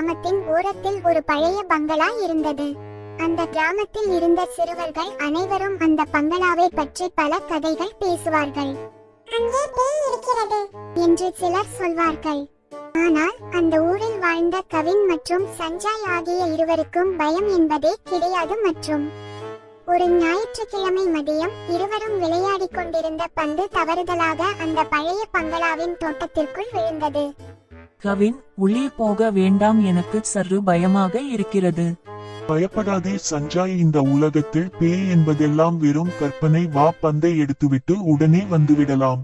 கிராமத்தின் ஓரத்தில் ஒரு பழைய பங்களா இருந்தது. அந்த கிராமத்தில் இருந்த சிறுவர்கள் அனைவரும் அந்த பங்களாவை பற்றி பல கதைகள் பேசுவார்கள். அங்கே பேய் இருக்கிறது என்று சிலர் சொல்வார்கள். ஆனால் அந்த ஊரில் வாழ்ந்த கவின் மற்றும் சஞ்சய் ஆகிய இருவருக்கும் பயம் என்பதே கிடையாது. மற்றும் ஒரு ஞாயிற்றுக்கிழமை மதியம் இருவரும் விளையாடிக் கொண்டிருந்த பந்து தவறுதலாக அந்த பழைய பங்களாவின் தோட்டத்திற்குள் விழுந்தது. கவின், உள்ளே போக வேண்டாம், எனக்கு சற்று பயமாக இருக்கிறது. பயப்படாதே சஞ்சய், இந்த உலகத்தில் பேய் என்பதெல்லாம் வெறும் கற்பனை. வா, பந்தை எடுத்துவிட்டு உடனே வந்துவிடலாம்.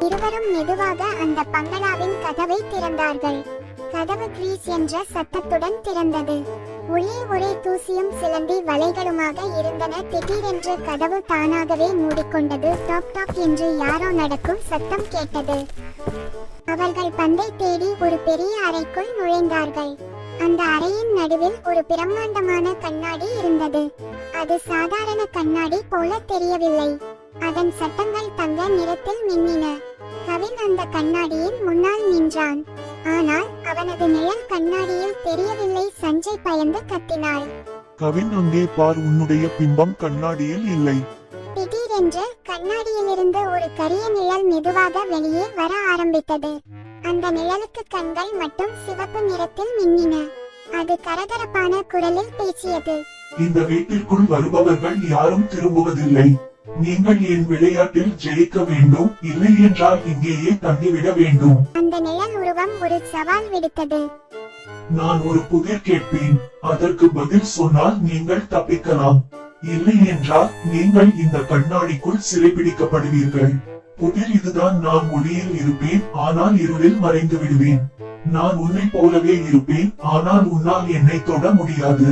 இருவரும் மெதுவாக அந்த பங்களாவின் கதவை திறந்தார்கள். கதவு கிரீஸ் என்ற சத்தத்துடன் திறந்தது. உள்ளே ஒரே தூசியும் சிலந்தி வலைகளுமாக இருந்தன. திடீரென்று கதவு தானாகவே மூடிக்கொண்டது. டாக் டாக் என்று யாரோ நடக்கும் சத்தம் கேட்டது. அவர்கள் பந்தை தேடி ஒரு பெரிய அறைக்குள் நுழைந்தார்கள். அந்த அறையின் நடுவில் ஒரு பிரம்மாண்டமான கண்ணாடி இருந்தது. அது சாதாரண கண்ணாடி போல தெரியவில்லை. அதன் சட்டங்கள் தங்க நிறத்தில் மின்னின. கவின் அந்த கண்ணாடியின் முன்னால் நின்றான். ஆனால் அவனது நிழல் கண்ணாடியில் தெரியவில்லை. சஞ்சய் பயந்து கத்தினாள். கவின், அங்கே பார், உன்னுடைய பிம்பம் கண்ணாடியில் இல்லை. திடீரென்று கண்ணாடியிலிருந்து ஒரு கரிய நிழல் மெதுவாக வெளியே வர ஆரம்பித்தது. அந்த நிழலுக்கு கண்கள் மட்டும் சிவப்பு நிறத்தில் மின்னின. அது கரகரப்பான குரலில் பேசியது. இந்த வீட்டிற்குள் வருபவர்கள் யாரும் திரும்புவதில்லை. நீங்கள் என் விளையாட்டில் ஜெயிக்க வேண்டும், இல்லை என்றால் இங்கேயே தங்கிவிட வேண்டும். அந்த நிழல் உருவம் ஒரு சவால் விடுத்தது. நான் ஒரு புதிர் கேட்பேன். அதற்கு பதில் சொன்னால் நீங்கள் தப்பிக்கலாம். இல்லை என்றால் நீங்கள் இந்த கண்ணாடிக்குள் சிறைபிடிக்கப்படுவீர்கள். புதிர் இதுதான். நான் ஒளியில் இருப்பேன், ஆனால் இருளில் மறைந்து விடுவேன். நான் உன்னை போலவே இருப்பேன், ஆனால் உன்னால் என்னை தொட முடியாது.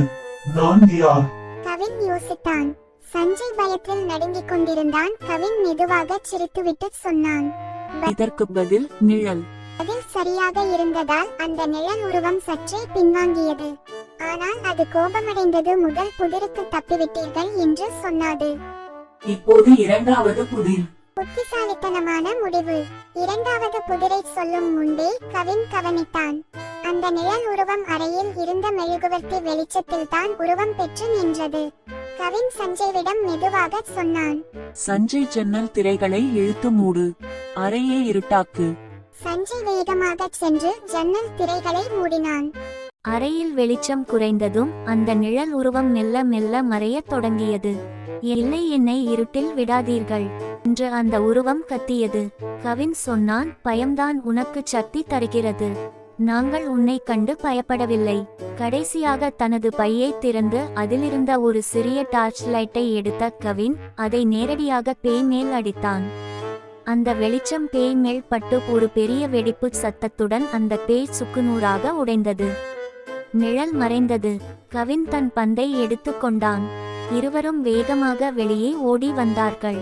நான் யார்? கவின் யோசித்தான். சஞ்சய் பயத்தில் நடுங்கிக் கொண்டிருந்தான். கவின் மெதுவாக சிரித்துவிட்டு சொன்னான், இதற்கு பதில் நிழல். பதில் சரியாக இருந்ததால் அந்த நிழல் உருவம் சற்றே பின்வாங்கியது. ஆனால் அது கோபமடைந்தது. முதல் புதிருக்கு தப்பிவிட்டீர்கள் என்று சொன்னது. இப்போது இரண்டாவது புதிர். புத்திசாலித்தனமான முடிவு. இரண்டாவது புதிரை சொல்லும் முன்பே கவின் கவனித்தான். அந்த நிழல் உருவம் அறையில் இருந்த மெழுகுவர்த்தி வெளிச்சத்தில் தான் உருவம் பெற்று நின்றது. கவின் சஞ்சய்விடம் மெதுவாக சொன்னான், சஞ்சய், ஜன்னல் திரைகளை இழுத்து மூடு, அறையே இருட்டாக்கு. சஞ்சய் வேகமாக சென்று ஜன்னல் திரைகளை மூடினான். அறையில் வெளிச்சம் குறைந்ததும் அந்த நிழல் உருவம் மெல்ல மெல்ல மறையத் தொடங்கியது. இல்லை, என்னை இருட்டில் விடாதீர்கள் என்று அந்த உருவம் கத்தியது. கவின் சொன்னான், பயம்தான் உனக்கு சக்தி தருகிறது. நாங்கள் உன்னை கண்டு பயப்படவில்லை. கடைசியாக தனது பையை திறந்து அதிலிருந்த ஒரு சிறிய டார்ச் லைட்டை எடுத்த கவின் அதை நேரடியாக பேய் மேல் அடித்தான். அந்த வெளிச்சம் பேய் மேல் பட்டு ஒரு பெரிய வெடிப்பு சத்தத்துடன் அந்த பேய் சுக்குநூறாக உடைந்தது. நிழல் மறைந்தது. கவின் தன் பந்தை எடுத்து கொண்டான். இருவரும் வேகமாக வெளியே ஓடி வந்தார்கள்.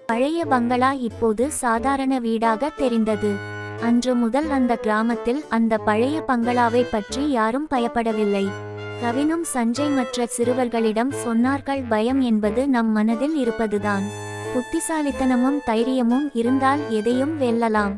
பழைய பங்களா இப்போது சாதாரண வீடாக தெரிந்தது. அன்று முதல் அந்த கிராமத்தில் அந்த பழைய பங்களாவை பற்றி யாரும் பயப்படவில்லை. கவினும் சஞ்சய் மற்ற சிறுவர்களிடம் சொன்னார்கள், பயம் என்பது நம் மனதில் இருப்பதுதான். புத்திசாலித்தனமும் தைரியமும் இருந்தால் எதையும் வெல்லலாம்.